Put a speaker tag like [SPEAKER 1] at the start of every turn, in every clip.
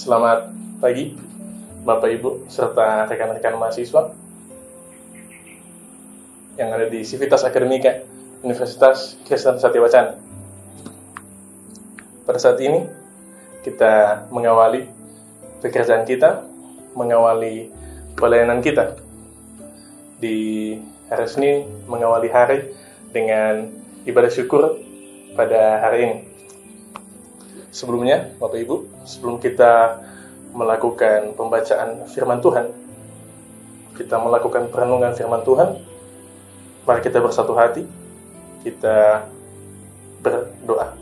[SPEAKER 1] Selamat pagi, Bapak Ibu, serta rekan-rekan mahasiswa yang ada di Civitas Akademika Universitas Kristen Satya-Wacana. Pada saat ini, kita mengawali pekerjaan kita, mengawali pelayanan kita. Di hari Senin, mengawali hari dengan ibadah syukur pada hari ini. Sebelumnya, Bapak Ibu, sebelum kita melakukan pembacaan firman Tuhan, kita melakukan perenungan firman Tuhan, mari kita bersatu hati, kita berdoa.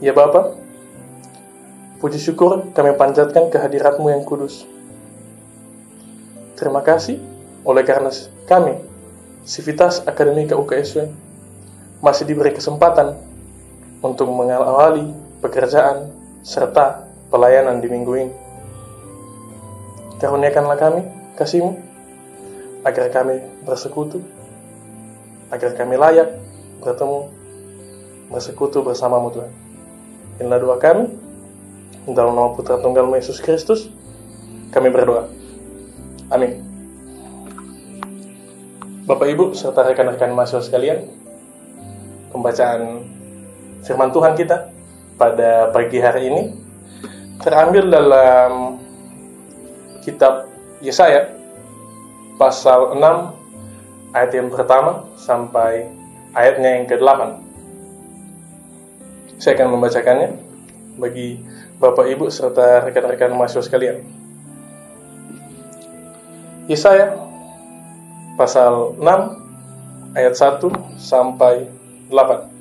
[SPEAKER 1] Ya Bapa, puji syukur kami panjatkan kehadirat-Mu yang kudus. Terima kasih oleh karena kami, Civitas Akademika UKSW, masih diberi kesempatan untuk mengawali pekerjaan serta pelayanan di minggu ini. Karuniakanlah kami kasih-Mu, agar kami bersekutu, agar kami layak bertemu, bersekutu bersama-Mu Tuhan. Inilah doa kami, dalam nama Putra Tunggal-Mu Yesus Kristus, kami berdoa. Amin. Bapak Ibu serta rekan-rekan mahasiswa sekalian, pembacaan firman Tuhan kita pada pagi hari ini terambil dalam kitab Yesaya pasal 6 ayat yang pertama sampai ayatnya yang ke-8. Saya akan membacakannya bagi Bapak Ibu serta rekan-rekan mahasiswa sekalian. Yesaya pasal 6 ayat 1 sampai 8.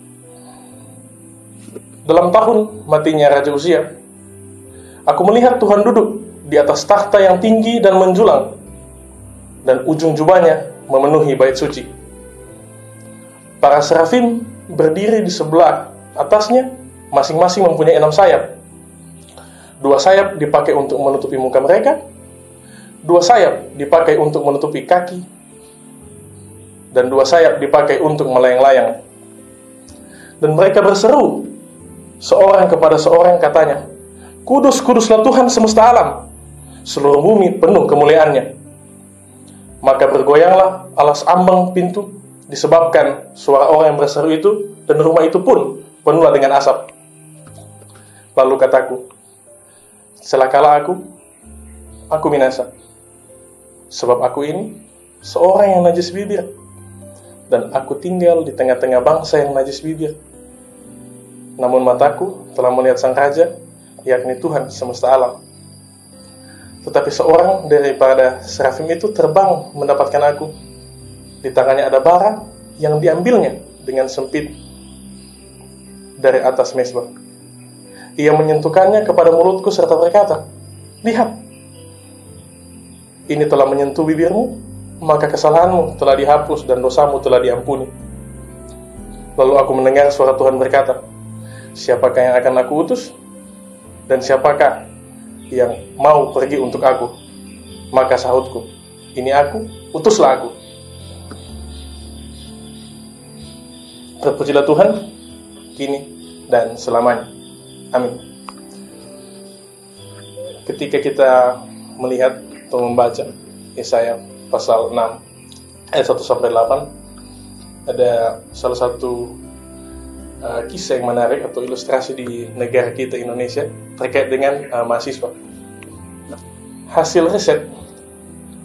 [SPEAKER 1] Dalam tahun matinya Raja Uzia, aku melihat Tuhan duduk di atas takhta yang tinggi dan menjulang, dan ujung jubahnya memenuhi bait suci. Para serafim berdiri di sebelah atasnya, masing-masing mempunyai 6 sayap. 2 sayap dipakai untuk menutupi muka mereka, 2 sayap dipakai untuk menutupi kaki, dan 2 sayap dipakai untuk melayang-layang. Dan mereka berseru seorang kepada seorang, katanya, Kudus, kuduslah Tuhan semesta alam, seluruh bumi penuh kemuliaannya. Maka bergoyanglah alas ambang pintu, disebabkan suara orang yang berseru itu, dan rumah itu pun penuhlah dengan asap. Lalu kataku, celakalah aku binasa, sebab aku ini seorang yang najis bibir, dan aku tinggal di tengah-tengah bangsa yang najis bibir. Namun mataku telah melihat Sang Raja, yakni Tuhan semesta alam. Tetapi seorang daripada serafim itu terbang mendapatkan aku. Di tangannya ada bara yang diambilnya dengan sempit dari atas mezbah. Ia menyentuhkannya kepada mulutku serta berkata, Lihat, ini telah menyentuh bibirmu, maka kesalahanmu telah dihapus dan dosamu telah diampuni. Lalu aku mendengar suara Tuhan berkata, Siapakah yang akan aku utus? Dan siapakah yang mau pergi untuk aku? Maka sahutku, ini aku, utuslah aku. Terpujilah Tuhan, kini dan selamanya. Amin. Ketika kita melihat atau membaca Yesaya pasal 6 ayat 1 sampai 8, ada salah satu kisah yang menarik atau ilustrasi di negara kita Indonesia terkait dengan mahasiswa. Hasil riset,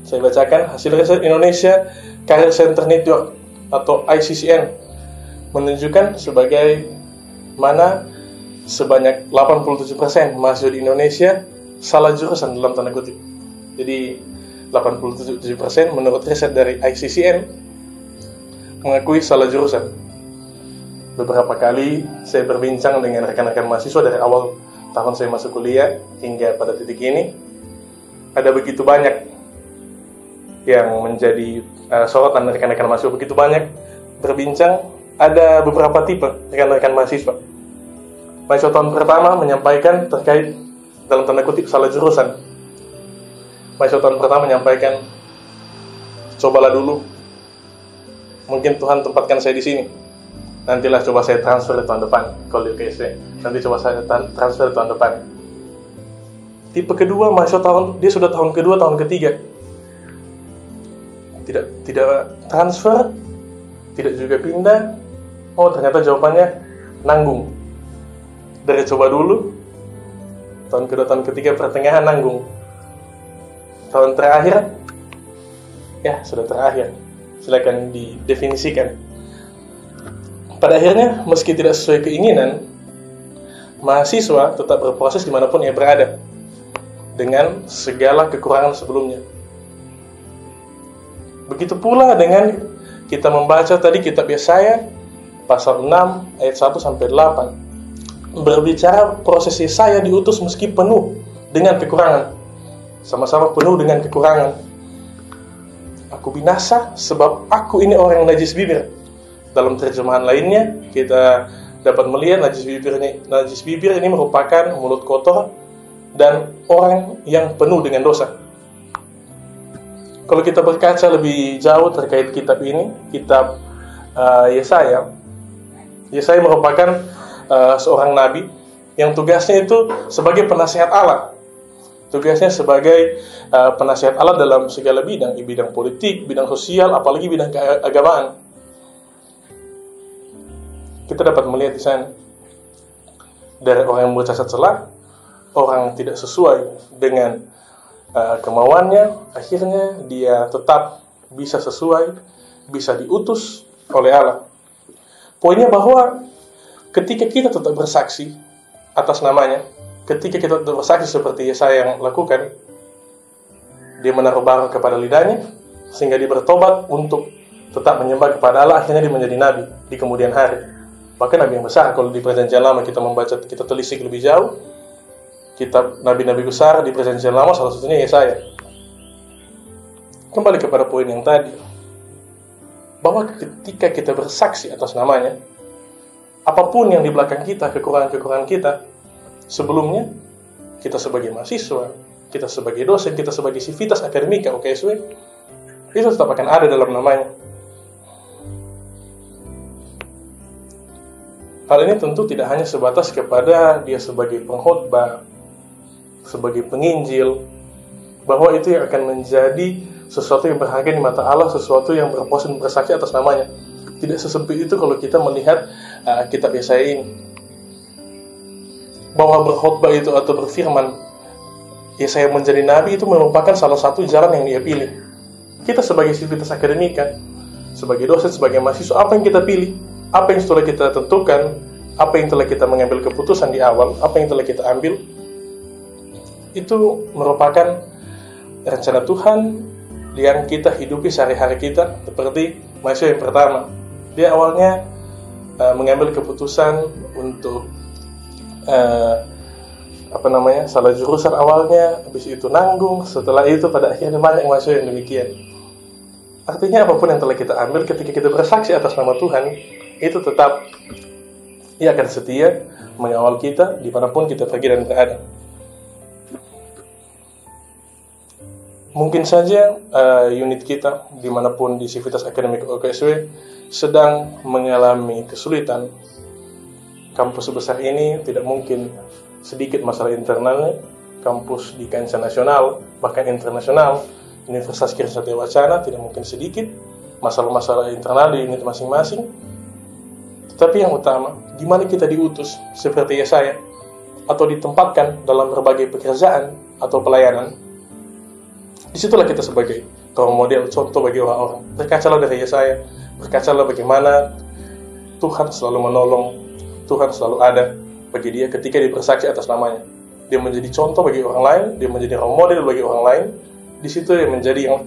[SPEAKER 1] saya bacakan, hasil riset Indonesia Career Center Network atau ICCN menunjukkan sebagai mana sebanyak 87% mahasiswa di Indonesia salah jurusan dalam tanda kutip. Jadi 87% menurut riset dari ICCN mengakui salah jurusan. Beberapa kali saya berbincang dengan rekan-rekan mahasiswa dari awal tahun saya masuk kuliah hingga pada titik ini. Ada begitu banyak yang menjadi sorotan rekan-rekan mahasiswa, begitu banyak berbincang. Ada beberapa tipe rekan-rekan mahasiswa. Mahasiswa tahun pertama menyampaikan terkait dalam tanda kutip salah jurusan. Mahasiswa tahun pertama menyampaikan, cobalah dulu, mungkin Tuhan tempatkan saya di sini. nantilah coba saya transfer tahun depan kalau di UKSW. Nanti coba saya transfer tahun depan. Tipe kedua, mahasiswa dia sudah tahun kedua, tahun ketiga, tidak transfer, tidak juga pindah. Oh, ternyata jawabannya nanggung. Dari coba dulu, tahun kedua, tahun ketiga, pertengahan nanggung. Tahun terakhir, ya sudah terakhir. Silakan didefinisikan. Pada akhirnya, meski tidak sesuai keinginan, mahasiswa tetap berproses dimanapun ia berada, dengan segala kekurangan sebelumnya. Begitu pula dengan kita membaca tadi kitab Yesaya pasal 6 ayat 1 sampai 8, berbicara proses Yesaya diutus meski penuh dengan kekurangan, sama-sama penuh dengan kekurangan. Aku binasa sebab aku ini orang yang najis bibir. Dalam terjemahan lainnya kita dapat melihat najis bibir ini merupakan mulut kotor dan orang yang penuh dengan dosa. Kalau kita berkaca lebih jauh terkait kitab ini, kitab Yesaya merupakan seorang nabi yang tugasnya itu sebagai penasihat Allah. Tugasnya sebagai penasihat Allah dalam segala bidang, di bidang politik, bidang sosial, apalagi bidang keagamaan. Kita dapat melihat di sana dari orang yang bercacat celah, orang yang tidak sesuai dengan kemauannya, akhirnya dia tetap bisa sesuai, bisa diutus oleh Allah. Poinnya bahwa ketika kita tetap bersaksi atas namanya, ketika kita tetap bersaksi seperti Yesaya yang lakukan, dia menaruh bara kepada lidahnya sehingga dia bertobat untuk tetap menyembah kepada Allah, akhirnya dia menjadi nabi di kemudian hari. Bahkan nabi yang besar, kalau di Perjanjian Lama kita membaca, kita telisik lebih jauh, kitab nabi-nabi besar di Perjanjian Lama salah satunya Yesaya. Kembali kepada poin yang tadi, bahwa ketika kita bersaksi atas namanya, apapun yang di belakang kita, kekurangan-kekurangan kita sebelumnya, kita sebagai mahasiswa, kita sebagai dosen, kita sebagai sivitas akademika UKSW, itu tetap akan ada dalam namanya. Hal ini tentu tidak hanya sebatas kepada dia sebagai pengkhotbah, sebagai penginjil, bahwa itu yang akan menjadi sesuatu yang berharga di mata Allah, sesuatu yang berpose dan bersaksi atas namanya. Tidak sesempit itu kalau kita melihat kitab Yesaya ini, bahwa berkhotbah itu atau berfirman Yesaya menjadi nabi itu merupakan salah satu jalan yang dia pilih. Kita sebagai sivitas akademika, sebagai dosen, sebagai mahasiswa, apa yang kita pilih? Apa yang telah kita tentukan, apa yang telah kita mengambil keputusan di awal, apa yang telah kita ambil, itu merupakan rencana Tuhan yang kita hidupi sehari-hari kita. Seperti mahasiswa yang pertama, dia awalnya mengambil keputusan untuk salah jurusan awalnya, habis itu nanggung, setelah itu pada akhirnya banyak mahasiswa yang demikian. Artinya apapun yang telah kita ambil, ketika kita bersaksi atas nama Tuhan, itu tetap ia akan setia mengawal kita dimanapun kita pergi dan berada. Mungkin saja unit kita dimanapun di Sivitas Akademik UKSW sedang mengalami kesulitan. Kampus sebesar ini tidak mungkin sedikit masalah internalnya. Kampus di kancah nasional bahkan internasional, Universitas Kristen Satya Wacana, tidak mungkin sedikit masalah-masalah internal di unit masing-masing. Tetapi yang utama, di mana kita diutus seperti Yesaya atau ditempatkan dalam berbagai pekerjaan atau pelayanan, disitulah kita sebagai role model, contoh bagi orang-orang. Berkacalah dari Yesaya, berkacalah bagaimana Tuhan selalu menolong, Tuhan selalu ada bagi dia ketika dia bersaksi atas namanya. Dia menjadi contoh bagi orang lain, dia menjadi role model bagi orang lain. Di situ dia menjadi yang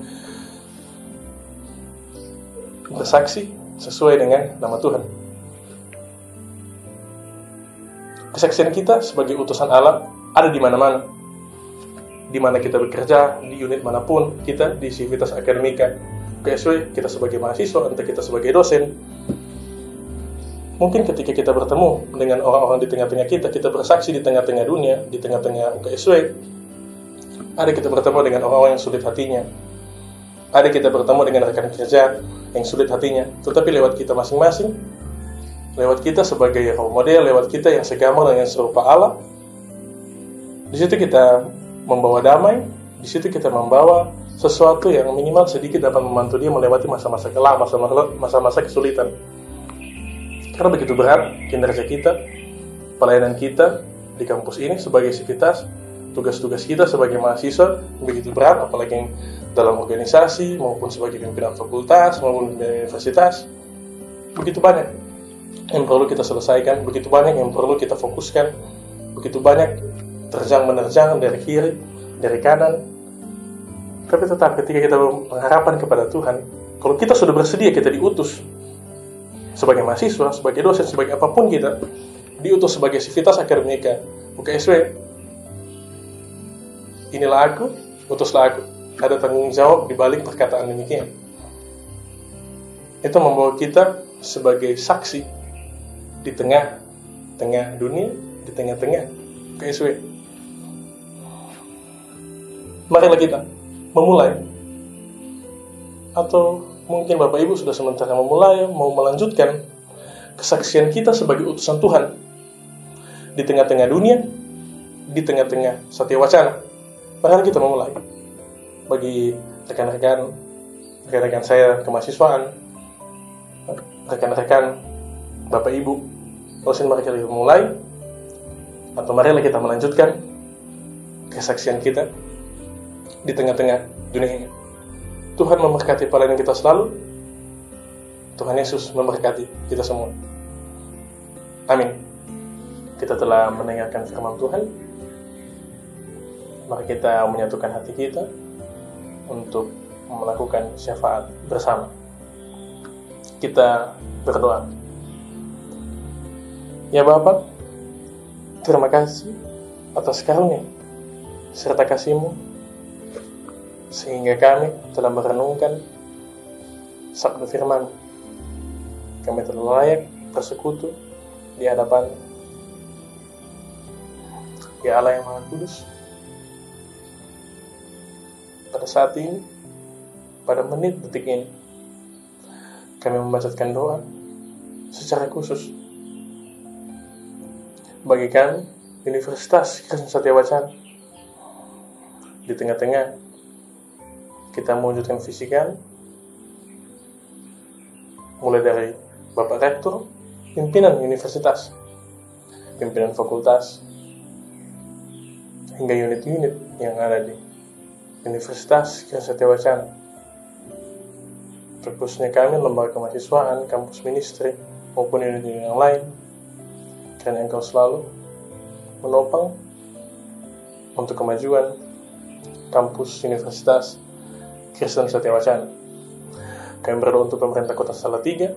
[SPEAKER 1] bersaksi sesuai dengan nama Tuhan. Kesaksian kita sebagai utusan Allah ada di mana-mana. Di mana kita bekerja, di unit manapun kita, di Sivitas Akademika UKSW, kita sebagai mahasiswa, entah kita sebagai dosen. Mungkin ketika kita bertemu dengan orang-orang di tengah-tengah kita, kita bersaksi di tengah-tengah dunia, di tengah-tengah UKSW, ada kita bertemu dengan orang-orang yang sulit hatinya, ada kita bertemu dengan rekan kerja yang sulit hatinya, tetapi lewat kita masing-masing, lewat kita sebagai role model, lewat kita yang segambar dan yang serupa Allah. Di situ kita membawa damai, di situ kita membawa sesuatu yang minimal sedikit dapat membantu dia melewati masa-masa kelam, masa-masa kesulitan. Karena begitu berat kinerja kita, pelayanan kita di kampus ini sebagai sivitas, tugas-tugas kita sebagai mahasiswa begitu berat, apalagi dalam organisasi maupun sebagai pimpinan fakultas maupun universitas. Begitu banyak yang perlu kita selesaikan, begitu banyak yang perlu kita fokuskan, begitu banyak terjang menerjang dari kiri, dari kanan. Tapi tetap ketika kita mengharapkan kepada Tuhan, kalau kita sudah bersedia kita diutus sebagai mahasiswa, sebagai dosen, sebagai apapun kita, diutus sebagai sivitas akademika UKSW, inilah aku, utuslah aku. Ada tanggung jawab di balik perkataan demikian. Itu membawa kita sebagai saksi di tengah-tengah dunia, di tengah-tengah UKSW. Marilah kita memulai, atau mungkin Bapak Ibu sudah sementara memulai, mau melanjutkan kesaksian kita sebagai utusan Tuhan di tengah-tengah dunia, di tengah-tengah Satya Wacana. Mari kita memulai. Bagi rekan-rekan saya kemahasiswaan, rekan-rekan Bapak Ibu, dosen, mari kita memulai, atau marilah kita melanjutkan kesaksian kita di tengah-tengah dunia ini. Tuhan memberkati pelayanan kita selalu. Tuhan Yesus memberkati kita semua. Amin. Kita telah mendengarkan firman Tuhan. Mari kita menyatukan hati kita untuk melakukan syafaat bersama. Kita berdoa. Ya Bapa, terima kasih atas karunia serta kasih-Mu, sehingga kami telah merenungkan sabda firman. Kami telah layak bersekutu di hadapan Ya Allah yang Maha Kudus. Pada saat ini, pada menit detik ini, kami membacakan doa secara khusus bagi kami Universitas Kristen Satya Wacana. Di tengah-tengah kita mewujudkan visi kami, mulai dari Bapak Rektor, pimpinan universitas, pimpinan fakultas, hingga unit-unit yang ada di Universitas Kristen Satya Wacana. Terkhususnya kami, lembaga kemahasiswaan, kampus ministry, maupun unit-unit yang lain, karena Engkau selalu menopang untuk kemajuan kampus Universitas Kristen Satya Wacana. Kami berdoa untuk pemerintah Kota Salatiga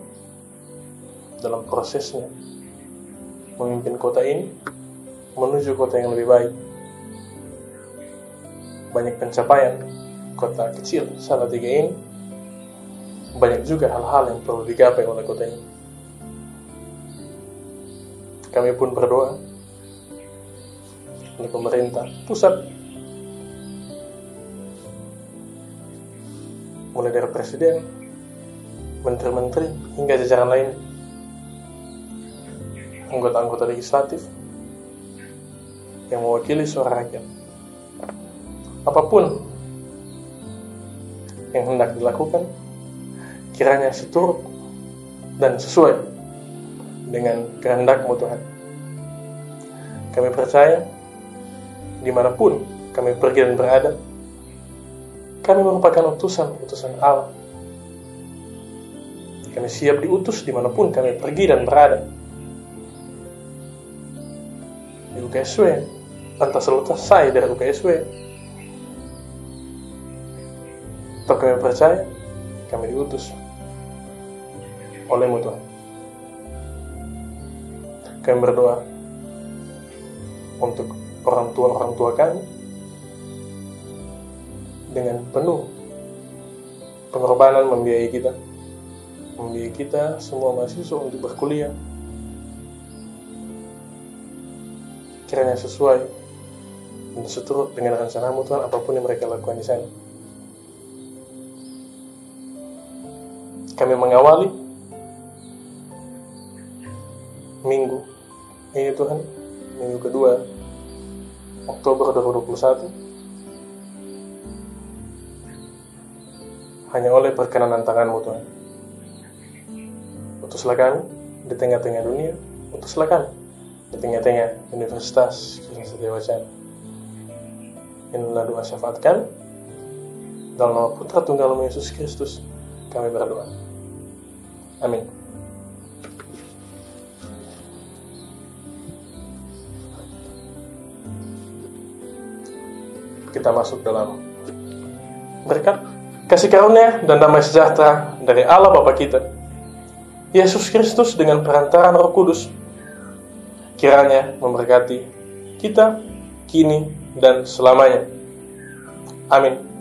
[SPEAKER 1] dalam prosesnya memimpin kota ini menuju kota yang lebih baik. Banyak pencapaian kota kecil Salatiga ini, banyak juga hal-hal yang perlu digapai oleh kota ini. Kami pun berdoa untuk pemerintah pusat, mulai dari presiden, menteri-menteri, hingga jajaran lain, anggota-anggota legislatif yang mewakili suara rakyat. Apapun yang hendak dilakukan, kiranya seturut dan sesuai dengan kehendak-Mu Tuhan. Kami percaya, dimanapun kami pergi dan berada, kami merupakan utusan Allah. Kami siap diutus dimanapun kami pergi dan berada. Di UKSW, entah selesai dari UKSW, atau kami percaya, kami diutus oleh-Mu Tuhan. Kami berdoa untuk orang tua kami dengan penuh pengorbanan membiayai kita semua mahasiswa untuk berkuliah. Kiranya sesuai dan seturut dengan rencana-Mu Tuhan, apapun yang mereka lakukan di sana. Kami mengawali minggu ini Tuhan, minggu kedua Oktober 2021, hanya oleh perkenanan tangan-Mu Tuhan. Utuslah kami di tengah-tengah dunia, utuslah kami di tengah-tengah Universitas Kristen Setia Wacana. Inilah doa syafaat kami, dalam nama Putra Tunggal Yesus Kristus kami berdoa. Amin. Kita masuk dalam berkat, kasih karunia dan damai sejahtera dari Allah Bapa kita, Yesus Kristus dengan perantaraan Roh Kudus, kiranya memberkati kita kini dan selamanya. Amin.